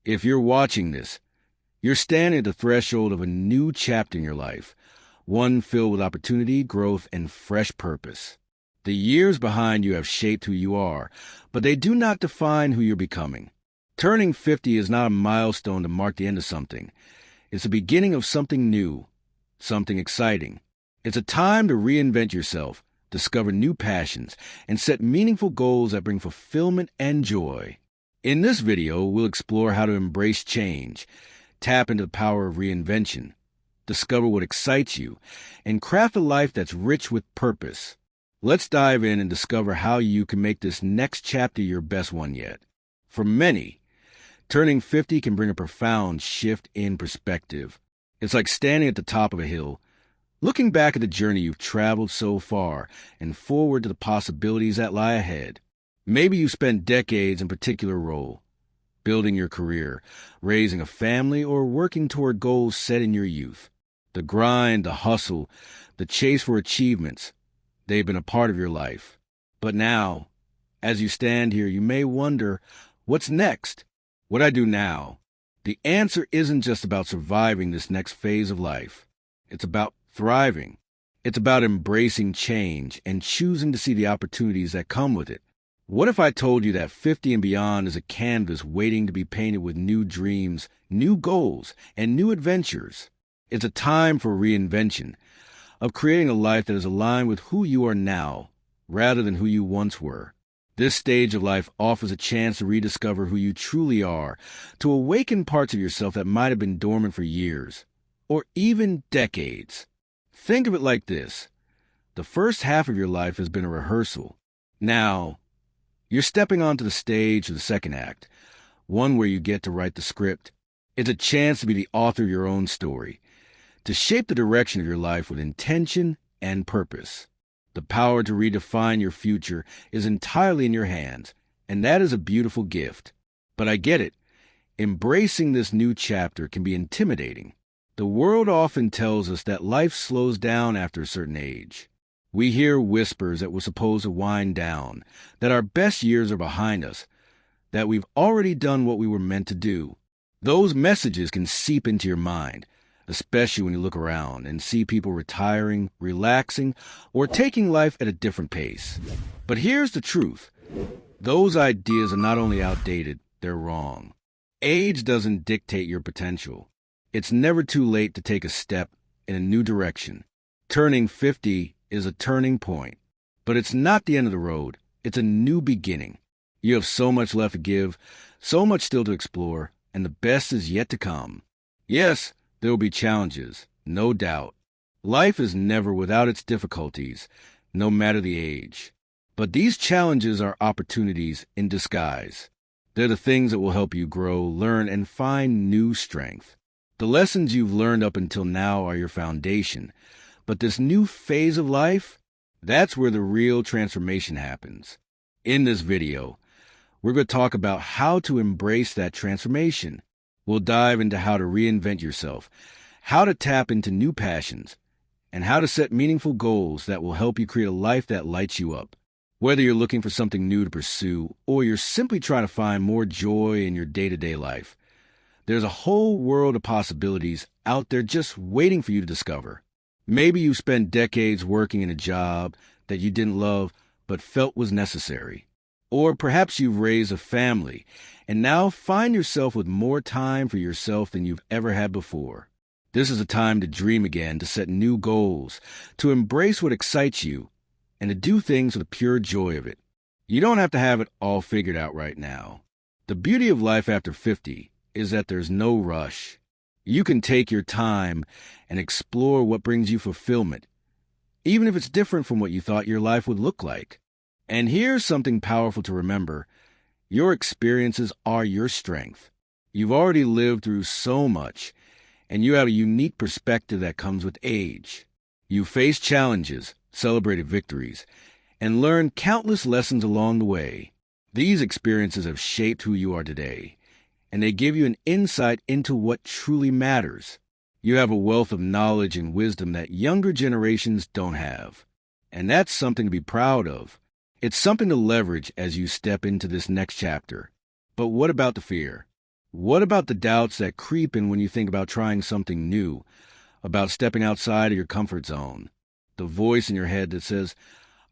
If you're watching this, you're standing at the threshold of a new chapter in your life, one filled with opportunity, growth, and fresh purpose. The years behind you have shaped who you are, but they do not define who you're becoming. Turning 50 is not a milestone to mark the end of something. It's the beginning of something new, something exciting. It's a time to reinvent yourself, discover new passions, and set meaningful goals that bring fulfillment and joy. In this video, we'll explore how to embrace change, tap into the power of reinvention, discover what excites you, and craft a life that's rich with purpose. Let's dive in and discover how you can make this next chapter your best one yet. For many, turning 50 can bring a profound shift in perspective. It's like standing at the top of a hill, looking back at the journey you've traveled so far and forward to the possibilities that lie ahead. Maybe you spent decades in a particular role, building your career, raising a family, or working toward goals set in your youth. The grind, the hustle, the chase for achievements, they've been a part of your life. But now, as you stand here, you may wonder, what's next? What I do now? The answer isn't just about surviving this next phase of life. It's about thriving. It's about embracing change and choosing to see the opportunities that come with it. What if I told you that 50 and beyond is a canvas waiting to be painted with new dreams, new goals, and new adventures? It's a time for reinvention, of creating a life that is aligned with who you are now, rather than who you once were. This stage of life offers a chance to rediscover who you truly are, to awaken parts of yourself that might have been dormant for years, or even decades. Think of it like this. The first half of your life has been a rehearsal. Now, you're stepping onto the stage of the second act, one where you get to write the script. It's a chance to be the author of your own story, to shape the direction of your life with intention and purpose. The power to redefine your future is entirely in your hands, and that is a beautiful gift. But I get it. Embracing this new chapter can be intimidating. The world often tells us that life slows down after a certain age. We hear whispers that we're supposed to wind down, that our best years are behind us, that we've already done what we were meant to do. Those messages can seep into your mind, especially when you look around and see people retiring, relaxing, or taking life at a different pace. But here's the truth. Those ideas are not only outdated, they're wrong. Age doesn't dictate your potential. It's never too late to take a step in a new direction. Turning 50 is a turning point, but it's not the end of the road. It's a new beginning. You have so much left to give, so much still to explore, and the best is yet to come. Yes, there will be challenges, no doubt. Life is never without its difficulties, no matter the age. But these challenges are opportunities in disguise. They're the things that will help you grow, learn, and find new strength. The lessons you've learned up until now are your foundation. But this new phase of life, that's where the real transformation happens. In this video, we're going to talk about how to embrace that transformation. We'll dive into how to reinvent yourself, how to tap into new passions, and how to set meaningful goals that will help you create a life that lights you up. Whether you're looking for something new to pursue or you're simply trying to find more joy in your day-to-day life, there's a whole world of possibilities out there just waiting for you to discover. Maybe you spent decades working in a job that you didn't love but felt was necessary. Or perhaps you've raised a family and now find yourself with more time for yourself than you've ever had before. This is a time to dream again, to set new goals, to embrace what excites you, and to do things with the pure joy of it. You don't have to have it all figured out right now. The beauty of life after 50 is that there's no rush. You can take your time and explore what brings you fulfillment, even if it's different from what you thought your life would look like. And here's something powerful to remember. Your experiences are your strength. You've already lived through so much, and you have a unique perspective that comes with age. You've faced challenges, celebrated victories, and learned countless lessons along the way. These experiences have shaped who you are today, and they give you an insight into what truly matters. You have a wealth of knowledge and wisdom that younger generations don't have, and that's something to be proud of. It's something to leverage as you step into this next chapter. But what about the fear? What about the doubts that creep in when you think about trying something new, about stepping outside of your comfort zone? The voice in your head that says,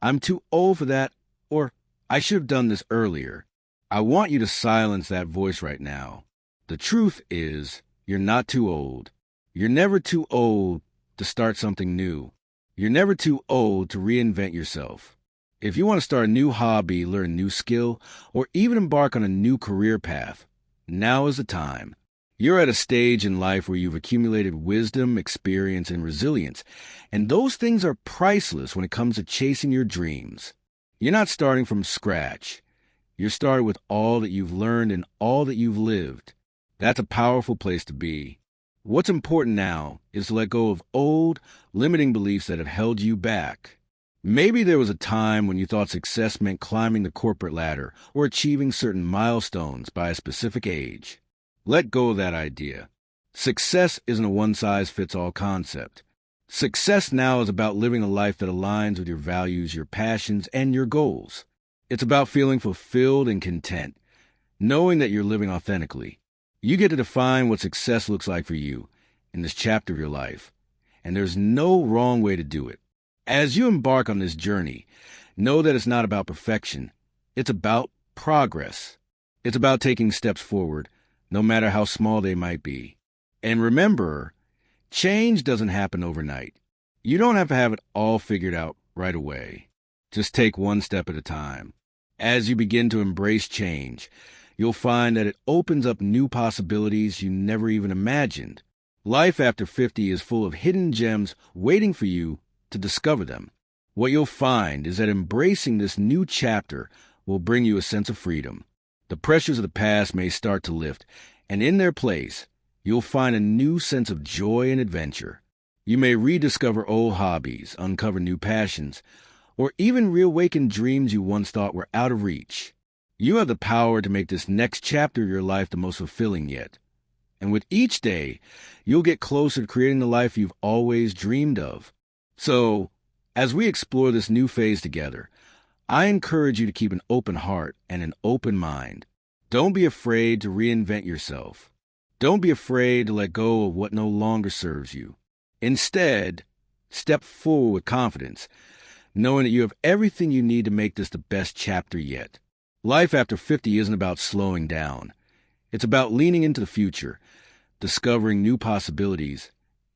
I'm too old for that, or I should have done this earlier. I want you to silence that voice right now. The truth is, you're not too old. You're never too old to start something new. You're never too old to reinvent yourself. If you want to start a new hobby, learn a new skill, or even embark on a new career path, now is the time. You're at a stage in life where you've accumulated wisdom, experience, and resilience, and those things are priceless when it comes to chasing your dreams. You're not starting from scratch. You're starting with all that you've learned and all that you've lived. That's a powerful place to be. What's important now is to let go of old, limiting beliefs that have held you back. Maybe there was a time when you thought success meant climbing the corporate ladder or achieving certain milestones by a specific age. Let go of that idea. Success isn't a one-size-fits-all concept. Success now is about living a life that aligns with your values, your passions, and your goals. It's about feeling fulfilled and content, knowing that you're living authentically. You get to define what success looks like for you in this chapter of your life, and there's no wrong way to do it. As you embark on this journey, know that it's not about perfection. It's about progress. It's about taking steps forward, no matter how small they might be. And remember, change doesn't happen overnight. You don't have to have it all figured out right away. Just take one step at a time. As you begin to embrace change, you'll find that it opens up new possibilities you never even imagined. Life after 50 is full of hidden gems waiting for you to discover them. What you'll find is that embracing this new chapter will bring you a sense of freedom. The pressures of the past may start to lift, and in their place, you'll find a new sense of joy and adventure. You may rediscover old hobbies, uncover new passions, or even reawaken dreams you once thought were out of reach. You have the power to make this next chapter of your life the most fulfilling yet. And with each day, you'll get closer to creating the life you've always dreamed of. So, as we explore this new phase together, I encourage you to keep an open heart and an open mind. Don't be afraid to reinvent yourself. Don't be afraid to let go of what no longer serves you. Instead, step forward with confidence, knowing that you have everything you need to make this the best chapter yet. Life after 50 isn't about slowing down. It's about leaning into the future, discovering new possibilities,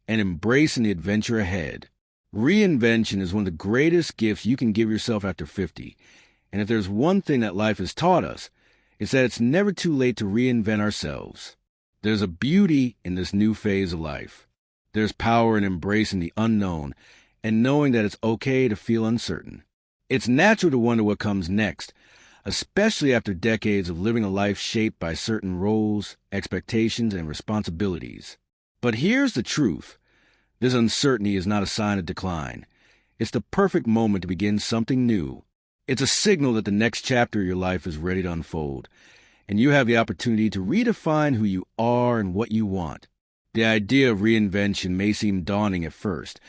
and embracing the adventure ahead. Reinvention is one of the greatest gifts you can give yourself after 50. And if there's one thing that life has taught us, it's that it's never too late to reinvent ourselves. There's a beauty in this new phase of life. There's power in embracing the unknown and knowing that it's okay to feel uncertain. It's natural to wonder what comes next, especially after decades of living a life shaped by certain roles, expectations, and responsibilities. But here's the truth. This uncertainty is not a sign of decline. It's the perfect moment to begin something new. It's a signal that the next chapter of your life is ready to unfold, and you have the opportunity to redefine who you are and what you want. The idea of reinvention may seem daunting at first,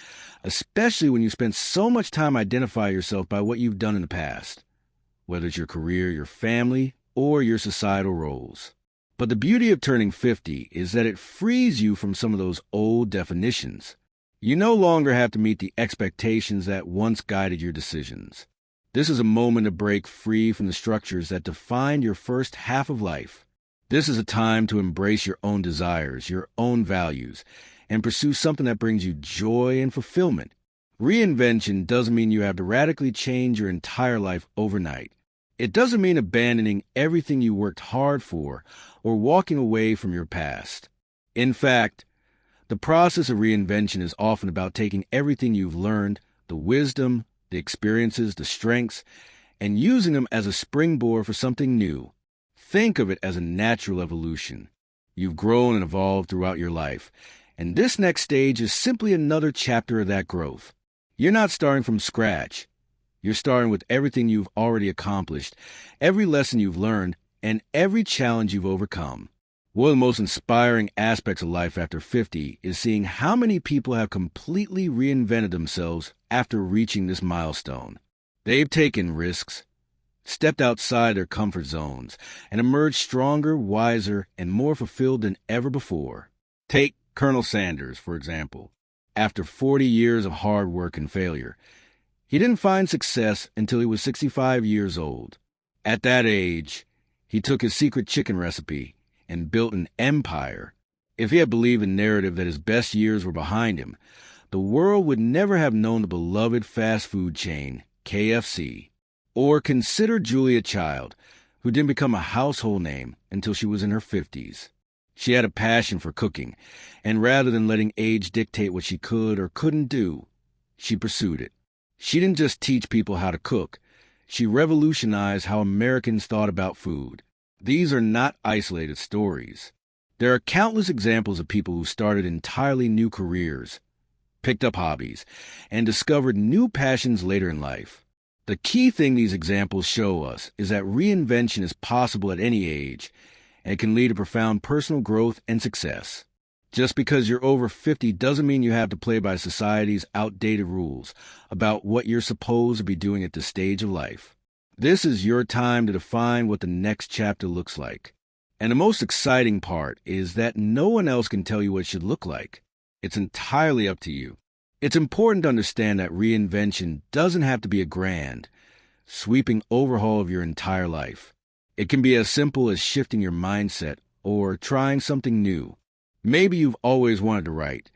especially when you spend so much time identifying yourself by what you've done in the past, whether it's your career, your family, or your societal roles. But the beauty of turning 50 is that it frees you from some of those old definitions. You no longer have to meet the expectations that once guided your decisions. This is a moment to break free from the structures that defined your first half of life. This is a time to embrace your own desires, your own values, and pursue something that brings you joy and fulfillment. Reinvention doesn't mean you have to radically change your entire life overnight. It doesn't mean abandoning everything you worked hard for or walking away from your past. In fact, the process of reinvention is often about taking everything you've learned, the wisdom, the experiences, the strengths, and using them as a springboard for something new. Think of it as a natural evolution. You've grown and evolved throughout your life, and this next stage is simply another chapter of that growth. You're not starting from scratch. You're starting with everything you've already accomplished, every lesson you've learned, and every challenge you've overcome. One of the most inspiring aspects of life after 50 is seeing how many people have completely reinvented themselves after reaching this milestone. They've taken risks, stepped outside their comfort zones, and emerged stronger, wiser, and more fulfilled than ever before. Take Colonel Sanders, for example. After 40 years of hard work and failure, he didn't find success until he was 65 years old. At that age, he took his secret chicken recipe and built an empire. If he had believed the narrative that his best years were behind him, the world would never have known the beloved fast food chain, KFC. Or consider Julia Child, who didn't become a household name until she was in her 50s. She had a passion for cooking, and rather than letting age dictate what she could or couldn't do, she pursued it. She didn't just teach people how to cook. She revolutionized how Americans thought about food. These are not isolated stories. There are countless examples of people who started entirely new careers, picked up hobbies, and discovered new passions later in life. The key thing these examples show us is that reinvention is possible at any age and can lead to profound personal growth and success. Just because you're over 50 doesn't mean you have to play by society's outdated rules about what you're supposed to be doing at this stage of life. This is your time to define what the next chapter looks like. And the most exciting part is that no one else can tell you what it should look like. It's entirely up to you. It's important to understand that reinvention doesn't have to be a grand, sweeping overhaul of your entire life. It can be as simple as shifting your mindset or trying something new. Maybe you've always wanted to write,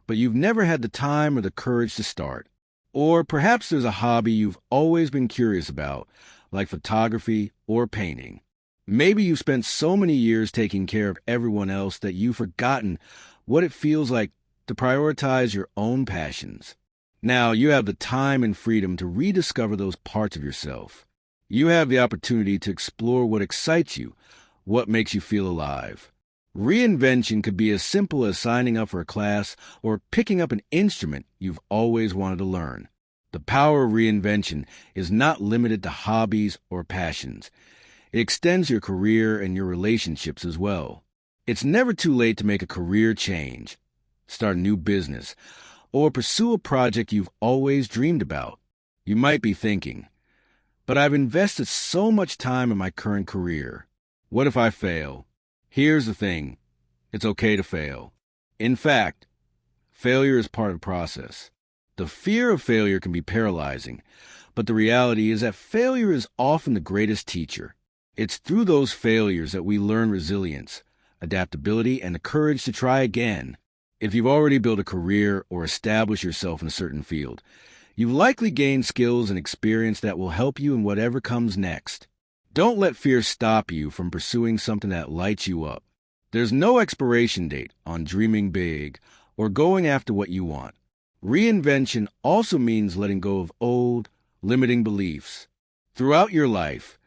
but you've never had the time or the courage to start. Or perhaps there's a hobby you've always been curious about, like photography or painting. Maybe you've spent so many years taking care of everyone else that you've forgotten what it feels like to prioritize your own passions. Now you have the time and freedom to rediscover those parts of yourself. You have the opportunity to explore what excites you, what makes you feel alive. Reinvention could be as simple as signing up for a class or picking up an instrument you've always wanted to learn. The power of reinvention is not limited to hobbies or passions. It extends your career and your relationships as well. It's never too late to make a career change, start a new business, or pursue a project you've always dreamed about. You might be thinking, but I've invested so much time in my current career. What if I fail? Here's the thing. It's okay to fail. In fact, failure is part of the process. The fear of failure can be paralyzing, but the reality is that failure is often the greatest teacher. It's through those failures that we learn resilience, adaptability, and the courage to try again. If you've already built a career or established yourself in a certain field, you've likely gained skills and experience that will help you in whatever comes next. Don't let fear stop you from pursuing something that lights you up. There's no expiration date on dreaming big or going after what you want. Reinvention also means letting go of old, limiting beliefs. Throughout your life,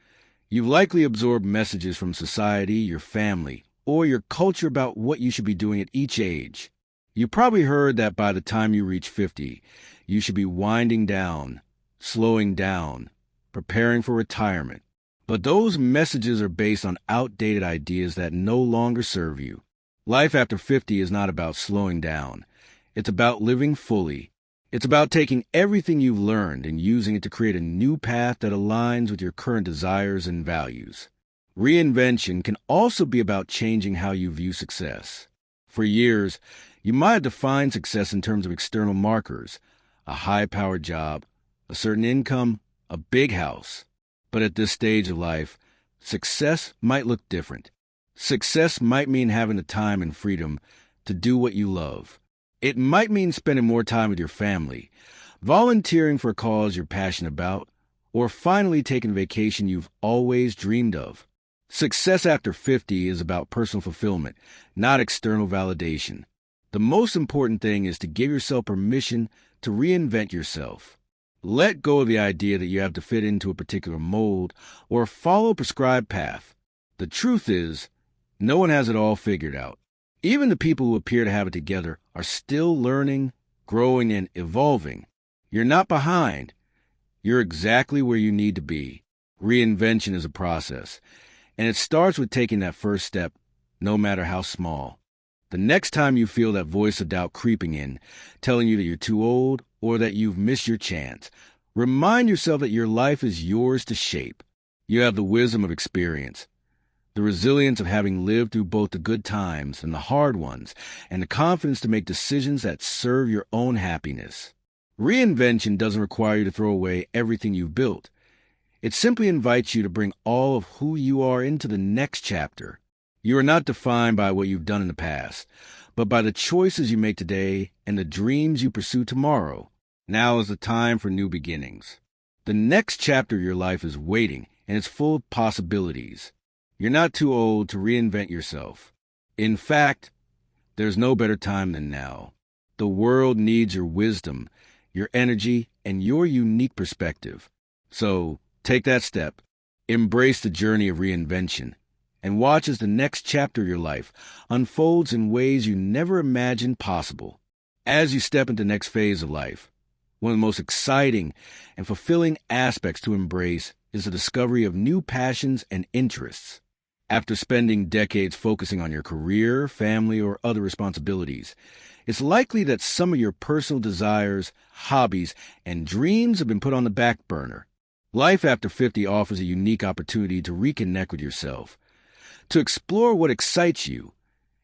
you've likely absorbed messages from society, your family, or your culture about what you should be doing at each age. You probably heard that by the time you reach 50, you should be winding down, slowing down, preparing for retirement. But those messages are based on outdated ideas that no longer serve you. Life after 50 is not about slowing down. It's about living fully. It's about taking everything you've learned and using it to create a new path that aligns with your current desires and values. Reinvention can also be about changing how you view success. For years, you might have defined success in terms of external markers, a high-powered job, a certain income, a big house. But at this stage of life, success might look different. Success might mean having the time and freedom to do what you love. It might mean spending more time with your family, volunteering for a cause you're passionate about, or finally taking a vacation you've always dreamed of. Success after 50 is about personal fulfillment, not external validation. The most important thing is to give yourself permission to reinvent yourself. Let go of the idea that you have to fit into a particular mold or follow a prescribed path. The truth is, no one has it all figured out. Even the people who appear to have it together are still learning, growing, and evolving. You're not behind. You're exactly where you need to be. Reinvention is a process, and it starts with taking that first step, no matter how small. The next time you feel that voice of doubt creeping in, telling you that you're too old or that you've missed your chance, remind yourself that your life is yours to shape. You have the wisdom of experience, the resilience of having lived through both the good times and the hard ones, and the confidence to make decisions that serve your own happiness. Reinvention doesn't require you to throw away everything you've built. It simply invites you to bring all of who you are into the next chapter. You are not defined by what you've done in the past, but by the choices you make today and the dreams you pursue tomorrow. Now is the time for new beginnings. The next chapter of your life is waiting, and it's full of possibilities. You're not too old to reinvent yourself. In fact, there's no better time than now. The world needs your wisdom, your energy, and your unique perspective. So, take that step, embrace the journey of reinvention, and watch as the next chapter of your life unfolds in ways you never imagined possible. As you step into the next phase of life, one of the most exciting and fulfilling aspects to embrace is the discovery of new passions and interests. After spending decades focusing on your career, family, or other responsibilities, it's likely that some of your personal desires, hobbies, and dreams have been put on the back burner. Life after 50 offers a unique opportunity to reconnect with yourself, to explore what excites you,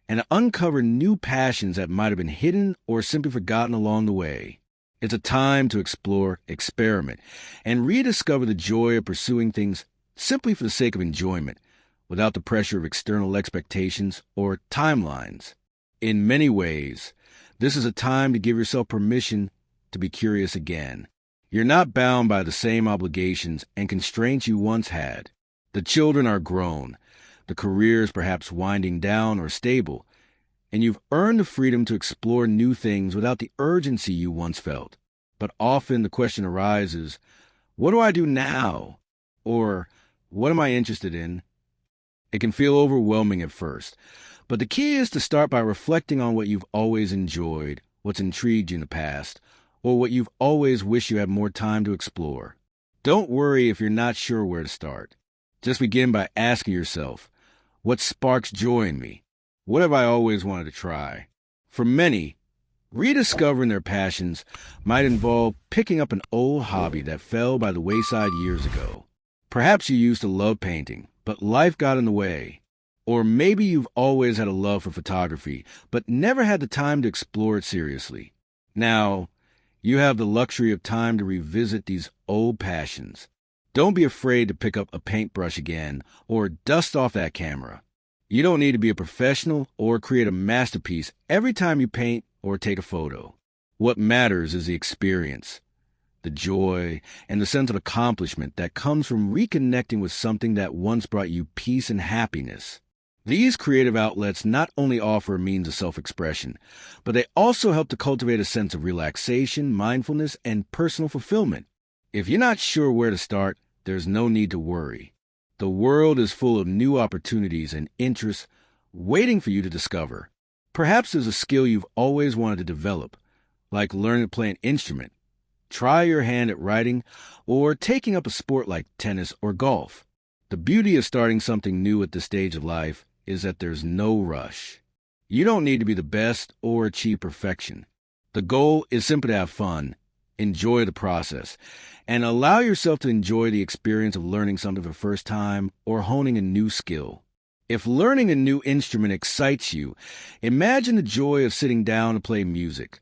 and to uncover new passions that might have been hidden or simply forgotten along the way. It's a time to explore, experiment, and rediscover the joy of pursuing things simply for the sake of enjoyment, without the pressure of external expectations or timelines. In many ways, this is a time to give yourself permission to be curious again. You're not bound by the same obligations and constraints you once had. The children are grown, the career is perhaps winding down or stable, and you've earned the freedom to explore new things without the urgency you once felt. But often the question arises, what do I do now? Or, what am I interested in? It can feel overwhelming at first, but the key is to start by reflecting on what you've always enjoyed, what's intrigued you in the past, or what you've always wished you had more time to explore. Don't worry if you're not sure where to start. Just begin by asking yourself, what sparks joy in me? What have I always wanted to try? For many, rediscovering their passions might involve picking up an old hobby that fell by the wayside years ago. Perhaps you used to love painting, but life got in the way. Or maybe you've always had a love for photography, but never had the time to explore it seriously. Now, you have the luxury of time to revisit these old passions. Don't be afraid to pick up a paintbrush again or dust off that camera. You don't need to be a professional or create a masterpiece every time you paint or take a photo. What matters is the experience, the joy, and the sense of accomplishment that comes from reconnecting with something that once brought you peace and happiness. These creative outlets not only offer a means of self-expression, but they also help to cultivate a sense of relaxation, mindfulness, and personal fulfillment. If you're not sure where to start, there's no need to worry. The world is full of new opportunities and interests waiting for you to discover. Perhaps there's a skill you've always wanted to develop, like learning to play an instrument, try your hand at writing, or taking up a sport like tennis or golf. The beauty of starting something new at this stage of life is that there's no rush. You don't need to be the best or achieve perfection. The goal is simply to have fun, enjoy the process, and allow yourself to enjoy the experience of learning something for the first time or honing a new skill. If learning a new instrument excites you, imagine the joy of sitting down to play music,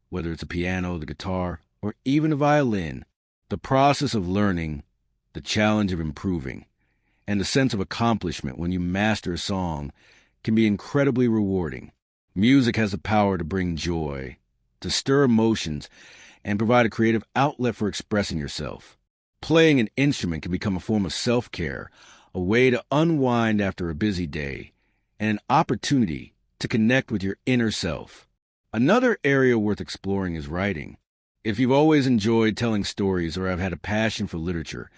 whether it's a piano, the guitar, or even a violin. The process of learning, the challenge of improving, and the sense of accomplishment when you master a song can be incredibly rewarding. Music has the power to bring joy, to stir emotions, and provide a creative outlet for expressing yourself. Playing an instrument can become a form of self-care, a way to unwind after a busy day, and an opportunity to connect with your inner self. Another area worth exploring is writing. If you've always enjoyed telling stories or have had a passion for literature,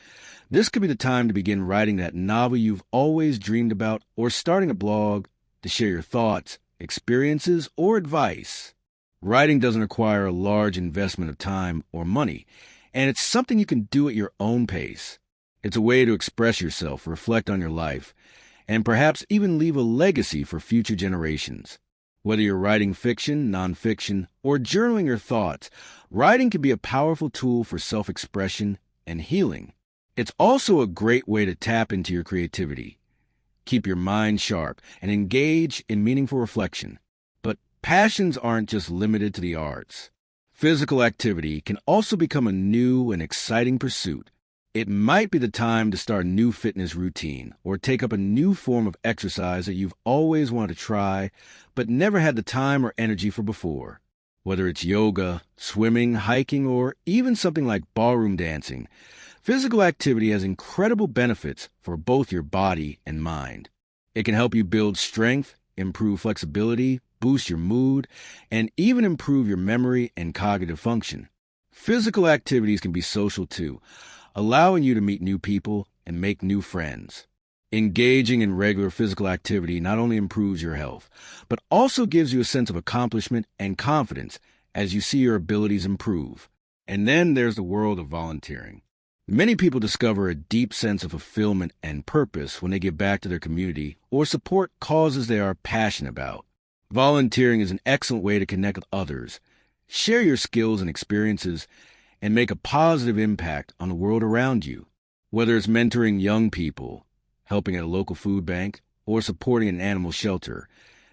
this could be the time to begin writing that novel you've always dreamed about, or starting a blog to share your thoughts, experiences, or advice. Writing doesn't require a large investment of time or money, and it's something you can do at your own pace. It's a way to express yourself, reflect on your life, and perhaps even leave a legacy for future generations. Whether you're writing fiction, nonfiction, or journaling your thoughts, writing can be a powerful tool for self-expression and healing. It's also a great way to tap into your creativity, keep your mind sharp, and engage in meaningful reflection. But passions aren't just limited to the arts. Physical activity can also become a new and exciting pursuit. It might be the time to start a new fitness routine or take up a new form of exercise that you've always wanted to try but never had the time or energy for before. Whether it's yoga, swimming, hiking, or even something like ballroom dancing, physical activity has incredible benefits for both your body and mind. It can help you build strength, improve flexibility, boost your mood, and even improve your memory and cognitive function. Physical activities can be social too, allowing you to meet new people and make new friends. Engaging in regular physical activity not only improves your health, but also gives you a sense of accomplishment and confidence as you see your abilities improve. And then there's the world of volunteering. Many people discover a deep sense of fulfillment and purpose when they give back to their community or support causes they are passionate about. Volunteering is an excellent way to connect with others, share your skills and experiences, and make a positive impact on the world around you. Whether it's mentoring young people, helping at a local food bank, or supporting an animal shelter,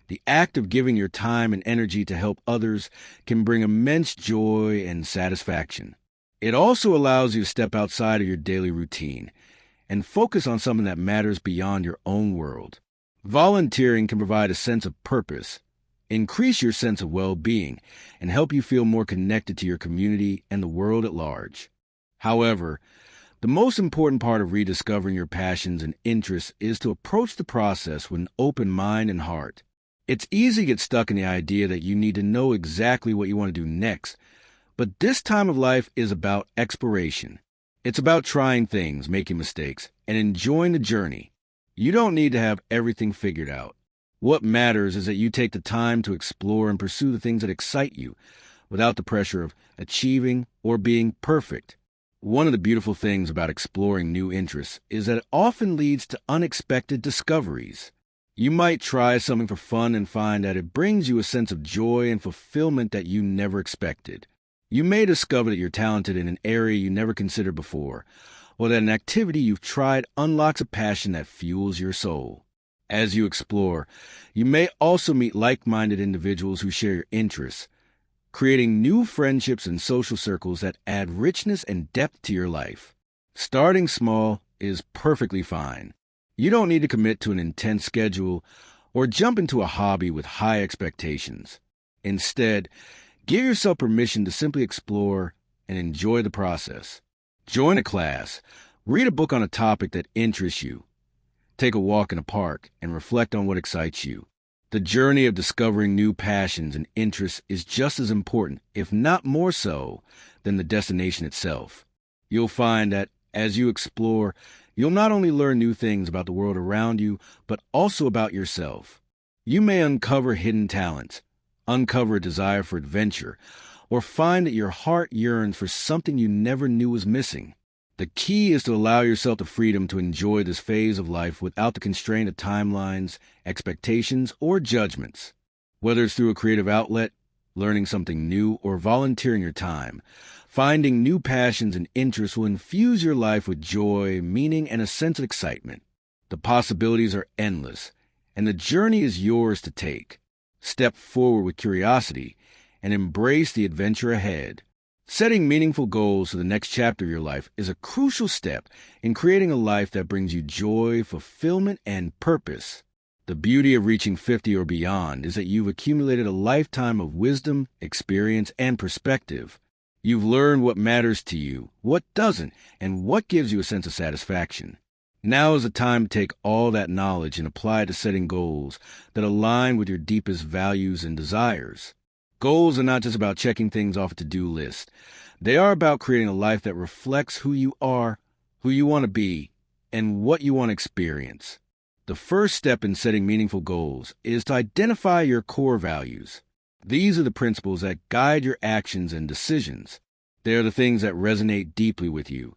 the act of giving your time and energy to help others can bring immense joy and satisfaction. It also allows you to step outside of your daily routine and focus on something that matters beyond your own world. Volunteering can provide a sense of purpose, increase your sense of well-being, and help you feel more connected to your community and the world at large. However, the most important part of rediscovering your passions and interests is to approach the process with an open mind and heart. It's easy to get stuck in the idea that you need to know exactly what you want to do next, but this time of life is about exploration. It's about trying things, making mistakes, and enjoying the journey. You don't need to have everything figured out. What matters is that you take the time to explore and pursue the things that excite you without the pressure of achieving or being perfect. One of the beautiful things about exploring new interests is that it often leads to unexpected discoveries. You might try something for fun and find that it brings you a sense of joy and fulfillment that you never expected. You may discover that you're talented in an area you never considered before, or that an activity you've tried unlocks a passion that fuels your soul. As you explore, you may also meet like-minded individuals who share your interests, creating new friendships and social circles that add richness and depth to your life. Starting small is perfectly fine. You don't need to commit to an intense schedule or jump into a hobby with high expectations. Instead, give yourself permission to simply explore and enjoy the process. Join a class, read a book on a topic that interests you, take a walk in a park, and reflect on what excites you. The journey of discovering new passions and interests is just as important, if not more so, than the destination itself. You'll find that as you explore, you'll not only learn new things about the world around you, but also about yourself. You may uncover hidden talents, uncover a desire for adventure, or find that your heart yearns for something you never knew was missing. The key is to allow yourself the freedom to enjoy this phase of life without the constraint of timelines, expectations, or judgments. Whether it's through a creative outlet, learning something new, or volunteering your time, finding new passions and interests will infuse your life with joy, meaning, and a sense of excitement. The possibilities are endless, and the journey is yours to take. Step forward with curiosity and embrace the adventure ahead. Setting meaningful goals for the next chapter of your life is a crucial step in creating a life that brings you joy, fulfillment, and purpose. The beauty of reaching 50 or beyond is that you've accumulated a lifetime of wisdom, experience, and perspective. You've learned what matters to you, what doesn't, and what gives you a sense of satisfaction. Now is the time to take all that knowledge and apply it to setting goals that align with your deepest values and desires. Goals are not just about checking things off a to-do list. They are about creating a life that reflects who you are, who you want to be, and what you want to experience. The first step in setting meaningful goals is to identify your core values. These are the principles that guide your actions and decisions. They are the things that resonate deeply with you,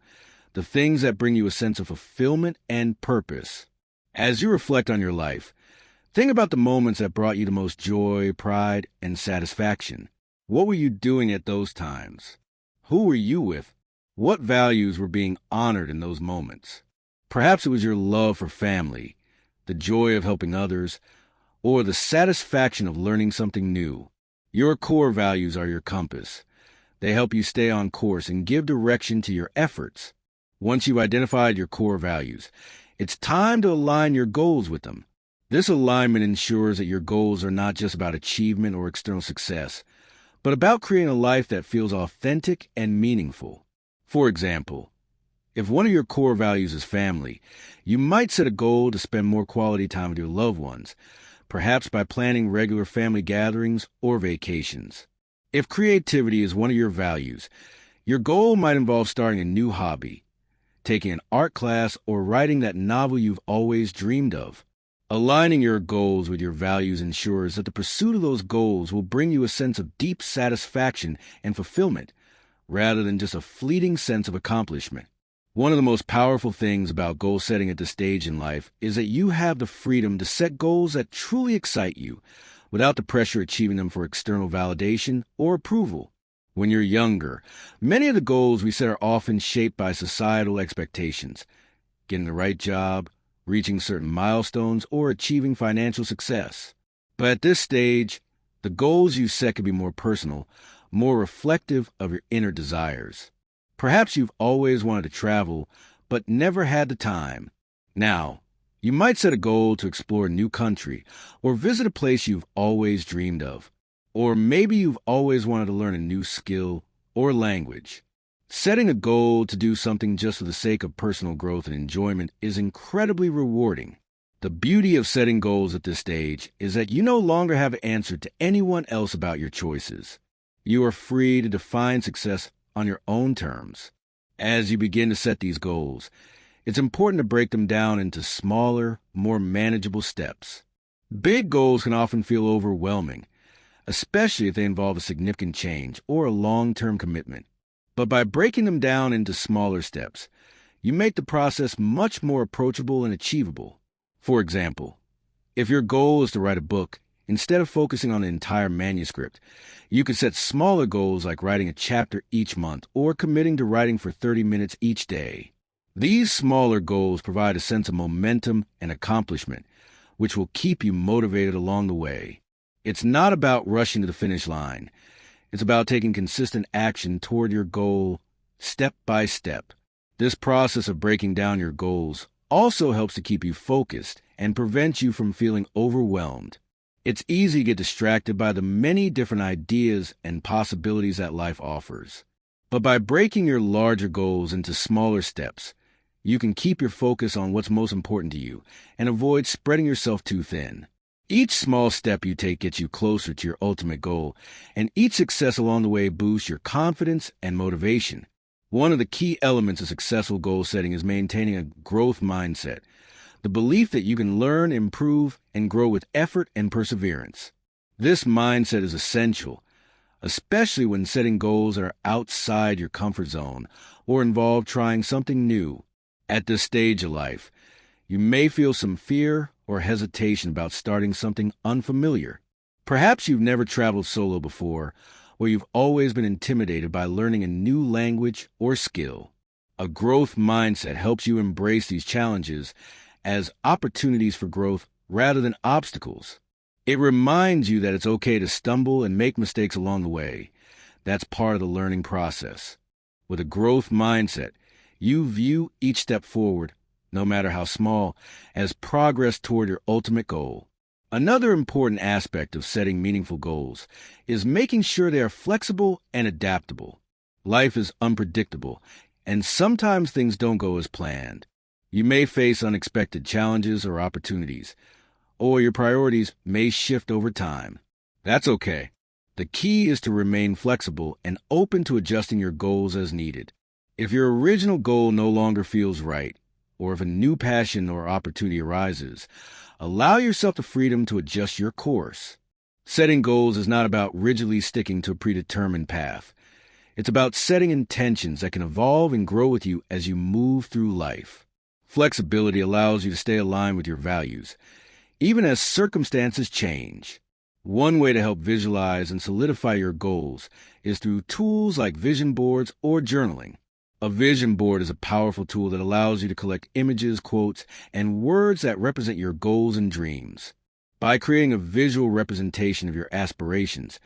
the things that bring you a sense of fulfillment and purpose. As you reflect on your life, think about the moments that brought you the most joy, pride, and satisfaction. What were you doing at those times? Who were you with? What values were being honored in those moments? Perhaps it was your love for family, the joy of helping others, or the satisfaction of learning something new. Your core values are your compass. They help you stay on course and give direction to your efforts. Once you've identified your core values, it's time to align your goals with them. This alignment ensures that your goals are not just about achievement or external success, but about creating a life that feels authentic and meaningful. For example, if one of your core values is family, you might set a goal to spend more quality time with your loved ones, perhaps by planning regular family gatherings or vacations. If creativity is one of your values, your goal might involve starting a new hobby, taking an art class, or writing that novel you've always dreamed of. Aligning your goals with your values ensures that the pursuit of those goals will bring you a sense of deep satisfaction and fulfillment, rather than just a fleeting sense of accomplishment. One of the most powerful things about goal setting at this stage in life is that you have the freedom to set goals that truly excite you, without the pressure of achieving them for external validation or approval. When you're younger, many of the goals we set are often shaped by societal expectations: getting the right job, reaching certain milestones, or achieving financial success. But at this stage, the goals you set can be more personal, more reflective of your inner desires. Perhaps you've always wanted to travel, but never had the time. Now, you might set a goal to explore a new country or visit a place you've always dreamed of. Or maybe you've always wanted to learn a new skill or language. Setting a goal to do something just for the sake of personal growth and enjoyment is incredibly rewarding. The beauty of setting goals at this stage is that you no longer have an answer to anyone else about your choices. You are free to define success on your own terms. As you begin to set these goals, it's important to break them down into smaller, more manageable steps. Big goals can often feel overwhelming, especially if they involve a significant change or a long-term commitment. But by breaking them down into smaller steps, you make the process much more approachable and achievable. For example, if your goal is to write a book, instead of focusing on the entire manuscript, you could set smaller goals like writing a chapter each month or committing to writing for 30 minutes each day. These smaller goals provide a sense of momentum and accomplishment, which will keep you motivated along the way. It's not about rushing to the finish line. It's about taking consistent action toward your goal, step by step. This process of breaking down your goals also helps to keep you focused and prevents you from feeling overwhelmed. It's easy to get distracted by the many different ideas and possibilities that life offers. But by breaking your larger goals into smaller steps, you can keep your focus on what's most important to you and avoid spreading yourself too thin. Each small step you take gets you closer to your ultimate goal, and each success along the way boosts your confidence and motivation. One of the key elements of successful goal setting is maintaining a growth mindset, the belief that you can learn, improve, and grow with effort and perseverance. This mindset is essential, especially when setting goals that are outside your comfort zone or involve trying something new. At this stage of life, you may feel some fear or hesitation about starting something unfamiliar. Perhaps you've never traveled solo before, or you've always been intimidated by learning a new language or skill. A growth mindset helps you embrace these challenges as opportunities for growth rather than obstacles. It reminds you that it's okay to stumble and make mistakes along the way. That's part of the learning process. With a growth mindset, you view each step forward, no matter how small, as progress toward your ultimate goal. Another important aspect of setting meaningful goals is making sure they are flexible and adaptable. Life is unpredictable, and sometimes things don't go as planned. You may face unexpected challenges or opportunities, or your priorities may shift over time. That's okay. The key is to remain flexible and open to adjusting your goals as needed. If your original goal no longer feels right, or if a new passion or opportunity arises, allow yourself the freedom to adjust your course. Setting goals is not about rigidly sticking to a predetermined path. It's about setting intentions that can evolve and grow with you as you move through life. Flexibility allows you to stay aligned with your values, even as circumstances change. One way to help visualize and solidify your goals is through tools like vision boards or journaling. A vision board is a powerful tool that allows you to collect images, quotes, and words that represent your goals and dreams. By creating a visual representation of your aspirations,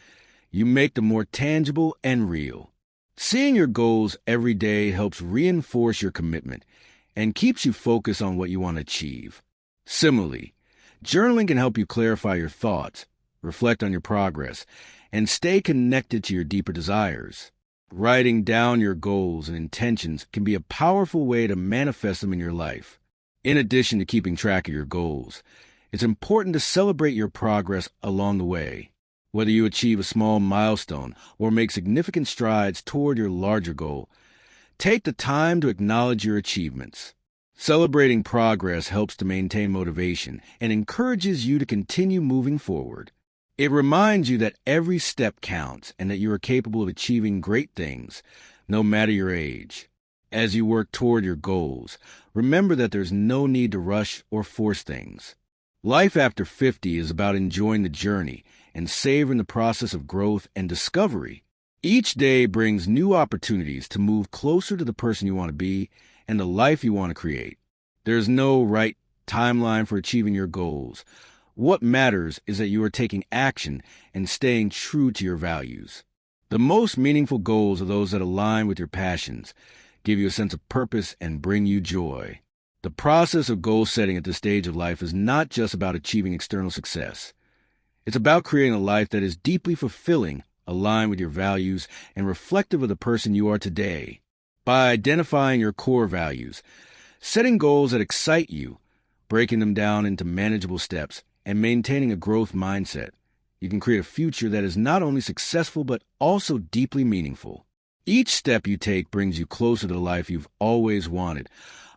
you make them more tangible and real. Seeing your goals every day helps reinforce your commitment and keeps you focused on what you want to achieve. Similarly, journaling can help you clarify your thoughts, reflect on your progress, and stay connected to your deeper desires. Writing down your goals and intentions can be a powerful way to manifest them in your life. In addition to keeping track of your goals, it's important to celebrate your progress along the way. Whether you achieve a small milestone or make significant strides toward your larger goal, take the time to acknowledge your achievements. Celebrating progress helps to maintain motivation and encourages you to continue moving forward. It reminds you that every step counts and that you are capable of achieving great things, no matter your age. As you work toward your goals, remember that there's no need to rush or force things. Life after 50 is about enjoying the journey and savoring the process of growth and discovery. Each day brings new opportunities to move closer to the person you want to be and the life you want to create. There's no right timeline for achieving your goals. What matters is that you are taking action and staying true to your values. The most meaningful goals are those that align with your passions, give you a sense of purpose, and bring you joy. The process of goal setting at this stage of life is not just about achieving external success. It's about creating a life that is deeply fulfilling, aligned with your values, and reflective of the person you are today. By identifying your core values, setting goals that excite you, breaking them down into manageable steps, and maintaining a growth mindset, you can create a future that is not only successful but also deeply meaningful. Each step you take brings you closer to the life you've always wanted,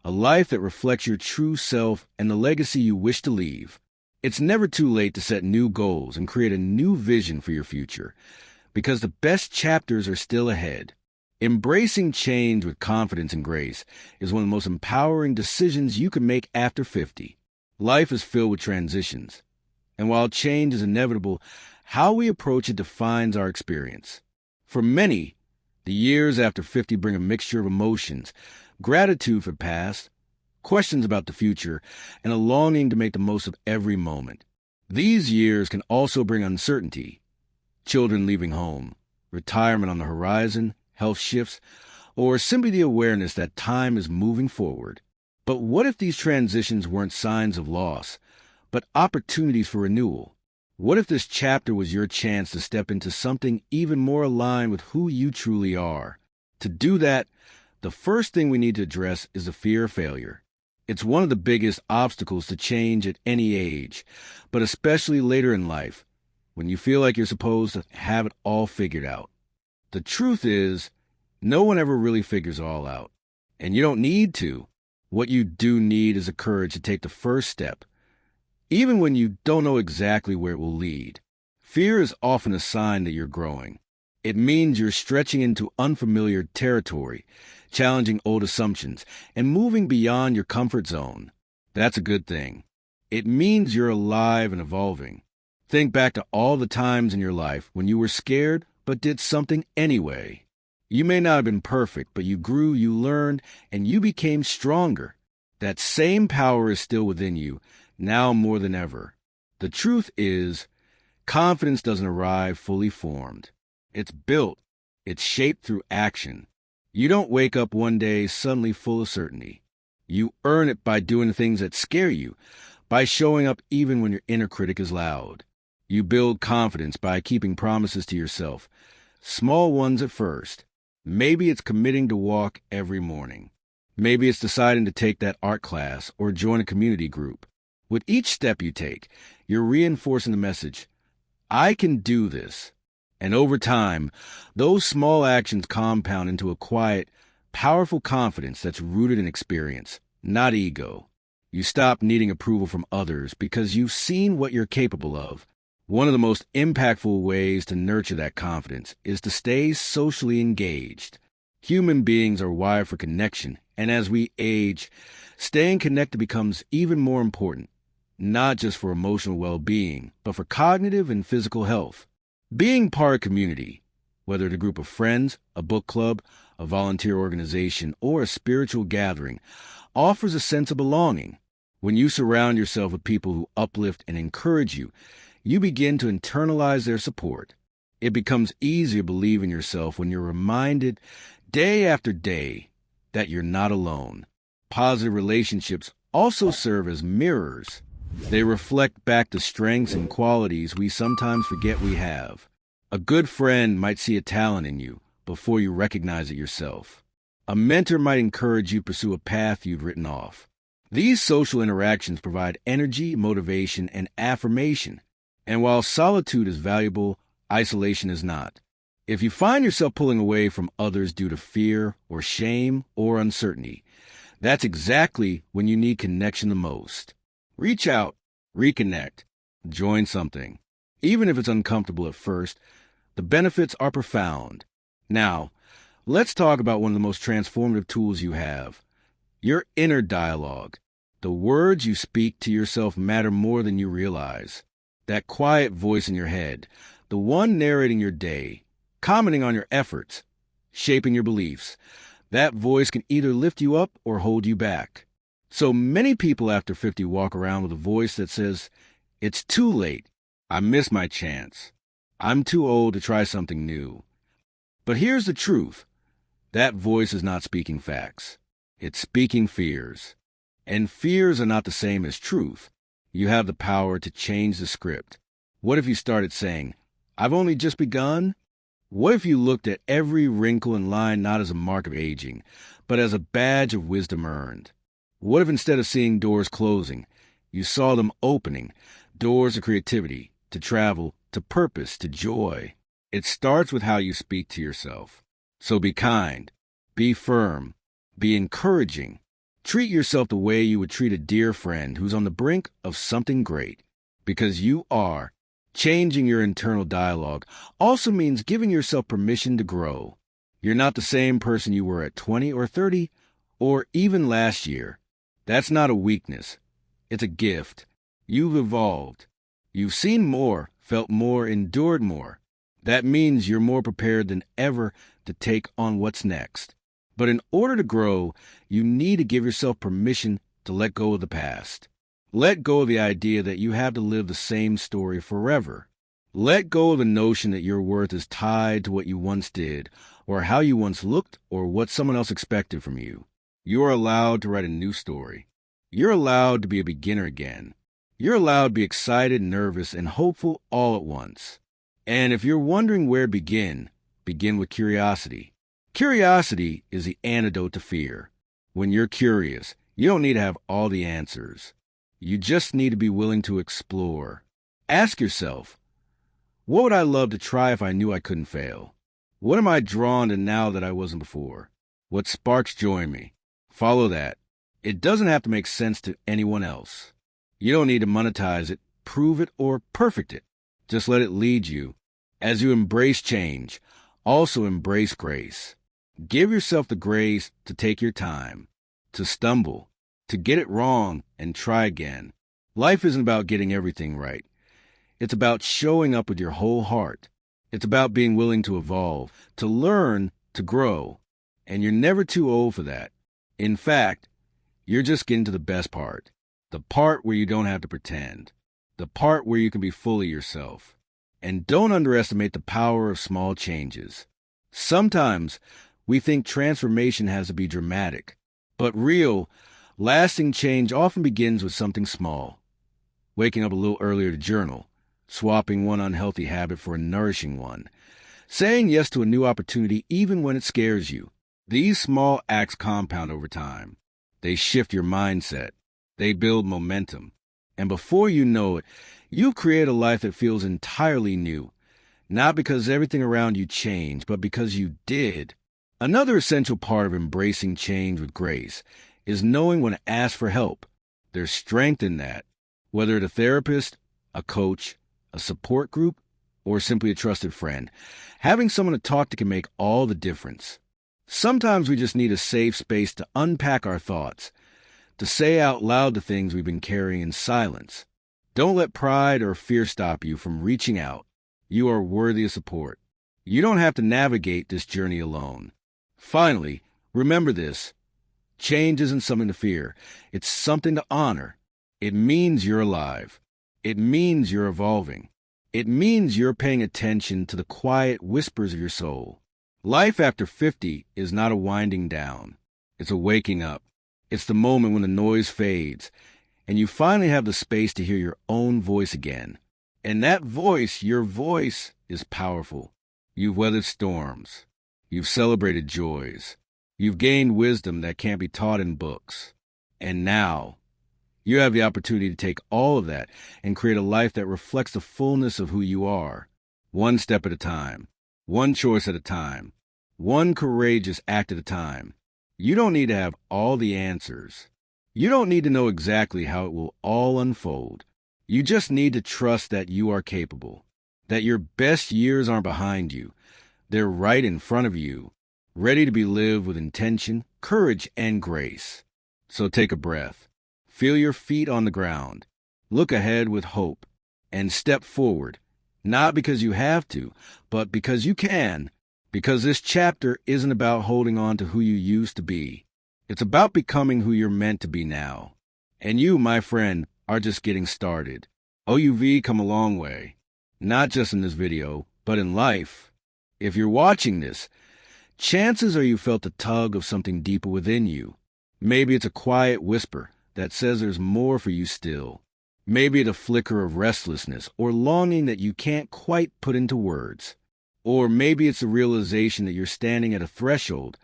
a life that reflects your true self and the legacy you wish to leave. It's never too late to set new goals and create a new vision for your future, because the best chapters are still ahead. Embracing change with confidence and grace is one of the most empowering decisions you can make after 50. Life is filled with transitions, and while change is inevitable, how we approach it defines our experience. For many, the years after 50 bring a mixture of emotions, gratitude for past, questions about the future, and a longing to make the most of every moment. These years can also bring uncertainty, children leaving home, retirement on the horizon, health shifts, or simply the awareness that time is moving forward. But what if these transitions weren't signs of loss, but opportunities for renewal? What if this chapter was your chance to step into something even more aligned with who you truly are? To do that, the first thing we need to address is the fear of failure. It's one of the biggest obstacles to change at any age, but especially later in life, when you feel like you're supposed to have it all figured out. The truth is, no one ever really figures it all out, and you don't need to. What you do need is the courage to take the first step, even when you don't know exactly where it will lead. Fear is often a sign that you're growing. It means you're stretching into unfamiliar territory, challenging old assumptions, and moving beyond your comfort zone. That's a good thing. It means you're alive and evolving. Think back to all the times in your life when you were scared but did something anyway. You may not have been perfect, but you grew, you learned, and you became stronger. That same power is still within you, now more than ever. The truth is, confidence doesn't arrive fully formed. It's built. It's shaped through action. You don't wake up one day suddenly full of certainty. You earn it by doing things that scare you, by showing up even when your inner critic is loud. You build confidence by keeping promises to yourself, small ones at first. Maybe it's committing to walk every morning. Maybe it's deciding to take that art class or join a community group. With each step you take, you're reinforcing the message, I can do this. And over time, those small actions compound into a quiet, powerful confidence that's rooted in experience, not ego. You stop needing approval from others because you've seen what you're capable of. One of the most impactful ways to nurture that confidence is to stay socially engaged. Human beings are wired for connection, and as we age, staying connected becomes even more important, not just for emotional well-being, but for cognitive and physical health. Being part of community, whether it's a group of friends, a book club, a volunteer organization, or a spiritual gathering offers a sense of belonging. When you surround yourself with people who uplift and encourage you, you begin to internalize their support. It becomes easier to believe in yourself when you're reminded day after day that you're not alone. Positive relationships also serve as mirrors. They reflect back the strengths and qualities we sometimes forget we have. A good friend might see a talent in you before you recognize it yourself. A mentor might encourage you to pursue a path you've written off. These social interactions provide energy, motivation, and affirmation. And while solitude is valuable, isolation is not. If you find yourself pulling away from others due to fear or shame or uncertainty, that's exactly when you need connection the most. Reach out, reconnect, join something. Even if it's uncomfortable at first, the benefits are profound. Now, let's talk about one of the most transformative tools you have, your inner dialogue. The words you speak to yourself matter more than you realize. That quiet voice in your head, the one narrating your day, commenting on your efforts, shaping your beliefs, that voice can either lift you up or hold you back. So many people after 50 walk around with a voice that says, "It's too late. I missed my chance. I'm too old to try something new." But here's the truth. That voice is not speaking facts. It's speaking fears. And fears are not the same as truth. You have the power to change the script. What if you started saying, "I've only just begun"? What if you looked at every wrinkle and line not as a mark of aging, but as a badge of wisdom earned? What if instead of seeing doors closing, you saw them opening, doors to creativity, to travel, to purpose, to joy? It starts with how you speak to yourself. So be kind, be firm, be encouraging. Treat yourself the way you would treat a dear friend who's on the brink of something great. Because you are. Changing your internal dialogue also means giving yourself permission to grow. You're not the same person you were at 20 or 30 or even last year. That's not a weakness. It's a gift. You've evolved. You've seen more, felt more, endured more. That means you're more prepared than ever to take on what's next. But in order to grow, you need to give yourself permission to let go of the past. Let go of the idea that you have to live the same story forever. Let go of the notion that your worth is tied to what you once did, or how you once looked, or what someone else expected from you. You are allowed to write a new story. You're allowed to be a beginner again. You're allowed to be excited, nervous, and hopeful all at once. And if you're wondering where to begin with curiosity. Curiosity is the antidote to fear. When you're curious, you don't need to have all the answers. You just need to be willing to explore. Ask yourself, what would I love to try if I knew I couldn't fail? What am I drawn to now that I wasn't before? What sparks joy in me? Follow that. It doesn't have to make sense to anyone else. You don't need to monetize it, prove it, or perfect it. Just let it lead you. As you embrace change, also embrace grace. Give yourself the grace to take your time, to stumble, to get it wrong and try again. Life isn't about getting everything right. It's about showing up with your whole heart. It's about being willing to evolve, to learn, to grow. And you're never too old for that. In fact, you're just getting to the best part. The part where you don't have to pretend. The part where you can be fully yourself. And don't underestimate the power of small changes. Sometimes we think transformation has to be dramatic, but real, lasting change often begins with something small. Waking up a little earlier to journal, swapping one unhealthy habit for a nourishing one, saying yes to a new opportunity even when it scares you. These small acts compound over time. They shift your mindset. They build momentum. And before you know it, you've created a life that feels entirely new. Not because everything around you changed, but because you did. Another essential part of embracing change with grace is knowing when to ask for help. There's strength in that. Whether it's a therapist, a coach, a support group, or simply a trusted friend, having someone to talk to can make all the difference. Sometimes we just need a safe space to unpack our thoughts, to say out loud the things we've been carrying in silence. Don't let pride or fear stop you from reaching out. You are worthy of support. You don't have to navigate this journey alone. Finally, remember this. Change isn't something to fear. It's something to honor. It means you're alive. It means you're evolving. It means you're paying attention to the quiet whispers of your soul. Life after 50 is not a winding down. It's a waking up. It's the moment when the noise fades, and you finally have the space to hear your own voice again. And that voice, your voice, is powerful. You've weathered storms. You've celebrated joys. You've gained wisdom that can't be taught in books. And now, you have the opportunity to take all of that and create a life that reflects the fullness of who you are. One step at a time. One choice at a time. One courageous act at a time. You don't need to have all the answers. You don't need to know exactly how it will all unfold. You just need to trust that you are capable, that your best years aren't behind you. They're right in front of you, ready to be lived with intention, courage, and grace. So take a breath. Feel your feet on the ground. Look ahead with hope and step forward, not because you have to, but because you can. Because this chapter isn't about holding on to who you used to be. It's about becoming who you're meant to be now. And you, my friend, are just getting started. OUV come a long way, not just in this video, but in life. If you're watching this, chances are you felt a tug of something deeper within you. Maybe it's a quiet whisper that says there's more for you still. Maybe it's a flicker of restlessness or longing that you can't quite put into words. Or maybe it's the realization that you're standing at a threshold,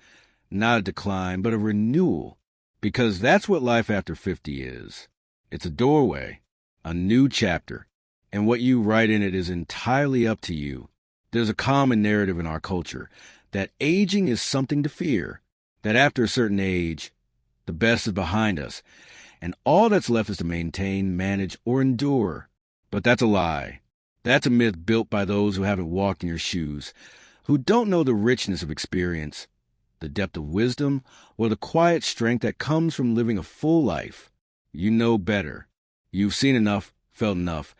not a decline, but a renewal, because that's what life after 50 is. It's a doorway, a new chapter, and what you write in it is entirely up to you. There's a common narrative in our culture that aging is something to fear, that after a certain age, the best is behind us, and all that's left is to maintain, manage, or endure. But that's a lie. That's a myth built by those who haven't walked in your shoes, who don't know the richness of experience, the depth of wisdom, or the quiet strength that comes from living a full life. You know better. You've seen enough, felt enough,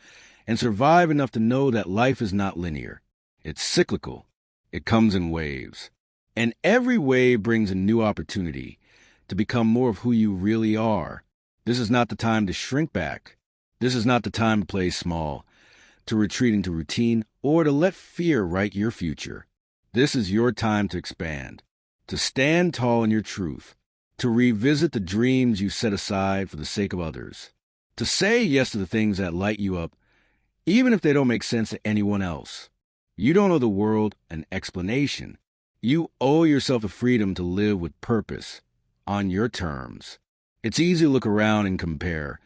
and survived enough to know that life is not linear. It's cyclical. It comes in waves. And every wave brings a new opportunity to become more of who you really are. This is not the time to shrink back. This is not the time to play small, to retreat into routine, or to let fear write your future. This is your time to expand, to stand tall in your truth, to revisit the dreams you set aside for the sake of others, to say yes to the things that light you up, even if they don't make sense to anyone else. You don't owe the world an explanation. You owe yourself the freedom to live with purpose, on your terms. It's easy to look around and compare,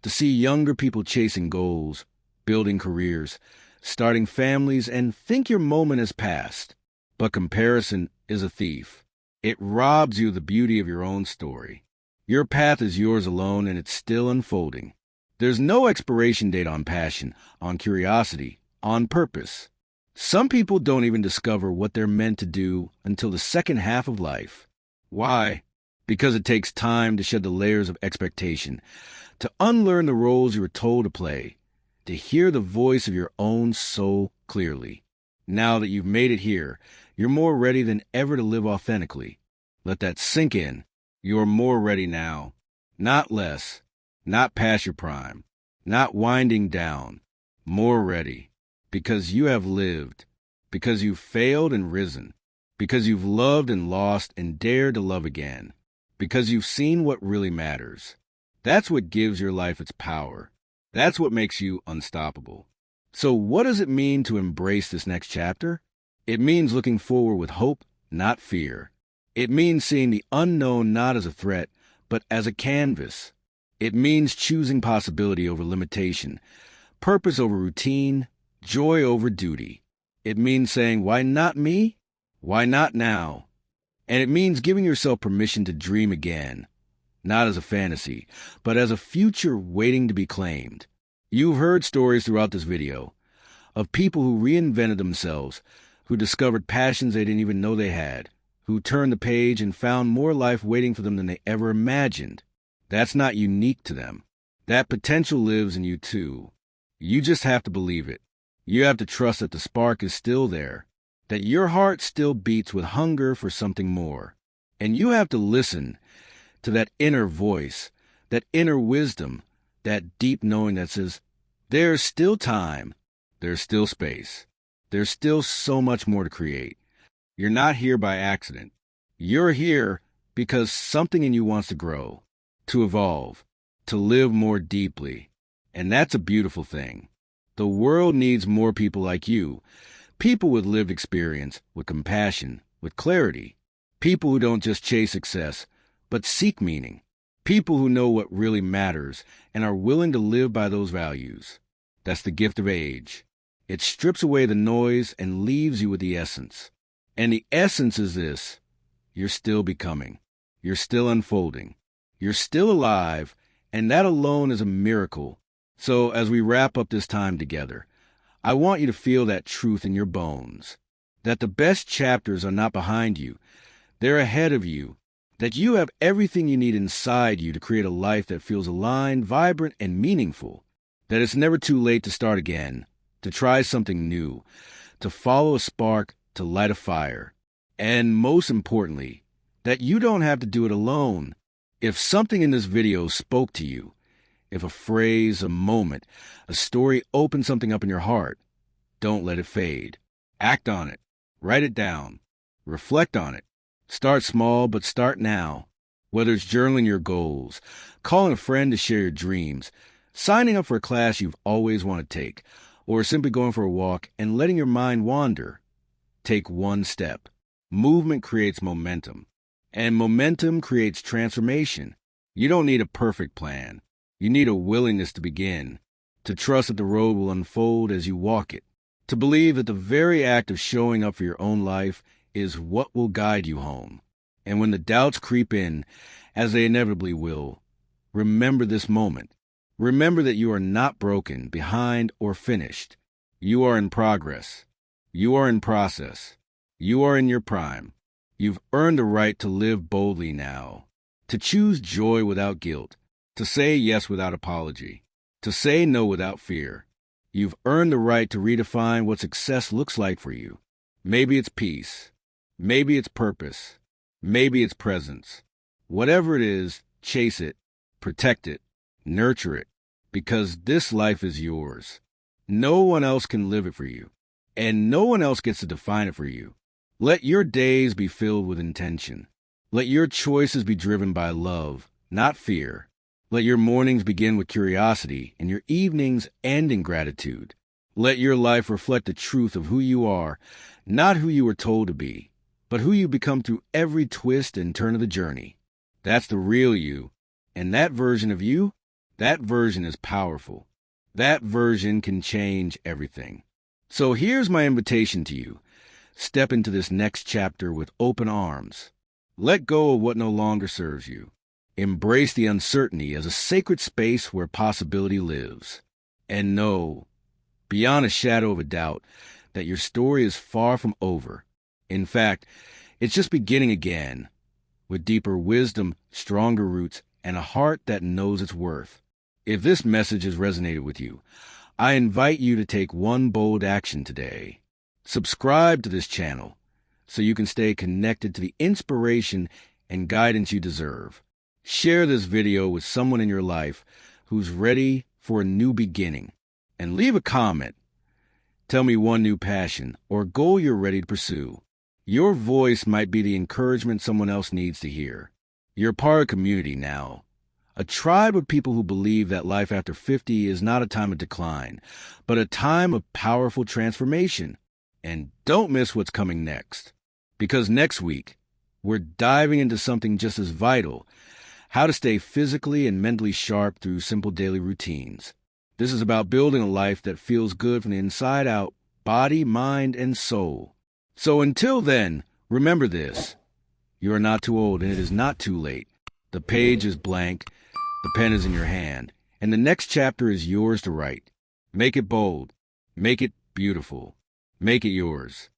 to see younger people chasing goals, building careers, starting families, and think your moment has passed. But comparison is a thief. It robs you of the beauty of your own story. Your path is yours alone, and it's still unfolding. There's no expiration date on passion, on curiosity, on purpose. Some people don't even discover what they're meant to do until the second half of life. Why? Because it takes time to shed the layers of expectation, to unlearn the roles you were told to play, to hear the voice of your own soul clearly. Now that you've made it here, you're more ready than ever to live authentically. Let that sink in. You're more ready now. Not less. Not past your prime. Not winding down. More ready. Because you have lived. Because you've failed and risen. Because you've loved and lost and dared to love again. Because you've seen what really matters. That's what gives your life its power. That's what makes you unstoppable. So what does it mean to embrace this next chapter? It means looking forward with hope, not fear. It means seeing the unknown not as a threat, but as a canvas. It means choosing possibility over limitation, purpose over routine, joy over duty. It means saying, why not me? Why not now? And it means giving yourself permission to dream again. Not as a fantasy, but as a future waiting to be claimed. You've heard stories throughout this video of people who reinvented themselves, who discovered passions they didn't even know they had, who turned the page and found more life waiting for them than they ever imagined. That's not unique to them. That potential lives in you too. You just have to believe it. You have to trust that the spark is still there, that your heart still beats with hunger for something more. And you have to listen to that inner voice, that inner wisdom, that deep knowing that says, there's still time, there's still space, there's still so much more to create. You're not here by accident. You're here because something in you wants to grow, to evolve, to live more deeply. And that's a beautiful thing. The world needs more people like you, people with lived experience, with compassion, with clarity, people who don't just chase success, but seek meaning, people who know what really matters and are willing to live by those values. That's the gift of age. It strips away the noise and leaves you with the essence. And the essence is this: you're still becoming, you're still unfolding, you're still alive, and that alone is a miracle. So as we wrap up this time together, I want you to feel that truth in your bones, that the best chapters are not behind you, they're ahead of you, that you have everything you need inside you to create a life that feels aligned, vibrant, and meaningful, that it's never too late to start again, to try something new, to follow a spark, to light a fire, and most importantly, that you don't have to do it alone. If something in this video spoke to you, if a phrase, a moment, a story opened something up in your heart, don't let it fade. Act on it. Write it down. Reflect on it. Start small, but start now. Whether it's journaling your goals, calling a friend to share your dreams, signing up for a class you've always wanted to take, or simply going for a walk and letting your mind wander, take one step. Movement creates momentum, and momentum creates transformation. You don't need a perfect plan. You need a willingness to begin, to trust that the road will unfold as you walk it, to believe that the very act of showing up for your own life is what will guide you home. And when the doubts creep in, as they inevitably will, remember this moment. Remember that you are not broken, behind, or finished. You are in progress. You are in process. You are in your prime. You've earned the right to live boldly now, to choose joy without guilt, to say yes without apology, to say no without fear. You've earned the right to redefine what success looks like for you. Maybe it's peace. Maybe it's purpose. Maybe it's presence. Whatever it is, chase it, protect it, nurture it, because this life is yours. No one else can live it for you, and no one else gets to define it for you. Let your days be filled with intention. Let your choices be driven by love, not fear. Let your mornings begin with curiosity and your evenings end in gratitude. Let your life reflect the truth of who you are, not who you were told to be, but who you become through every twist and turn of the journey. That's the real you. And that version of you, that version is powerful. That version can change everything. So here's my invitation to you. Step into this next chapter with open arms. Let go of what no longer serves you. Embrace the uncertainty as a sacred space where possibility lives. And know, beyond a shadow of a doubt, that your story is far from over. In fact, it's just beginning again, with deeper wisdom, stronger roots, and a heart that knows its worth. If this message has resonated with you, I invite you to take one bold action today. Subscribe to this channel so you can stay connected to the inspiration and guidance you deserve. Share this video with someone in your life who's ready for a new beginning. And leave a comment. Tell me one new passion or goal you're ready to pursue. Your voice might be the encouragement someone else needs to hear. You're part of a community now. A tribe of people who believe that life after 50 is not a time of decline, but a time of powerful transformation. And don't miss what's coming next. Because next week, we're diving into something just as vital: how to stay physically and mentally sharp through simple daily routines. This is about building a life that feels good from the inside out, body, mind, and soul. So until then, remember this. You are not too old, and it is not too late. The page is blank, the pen is in your hand, and the next chapter is yours to write. Make it bold. Make it beautiful. Make it yours.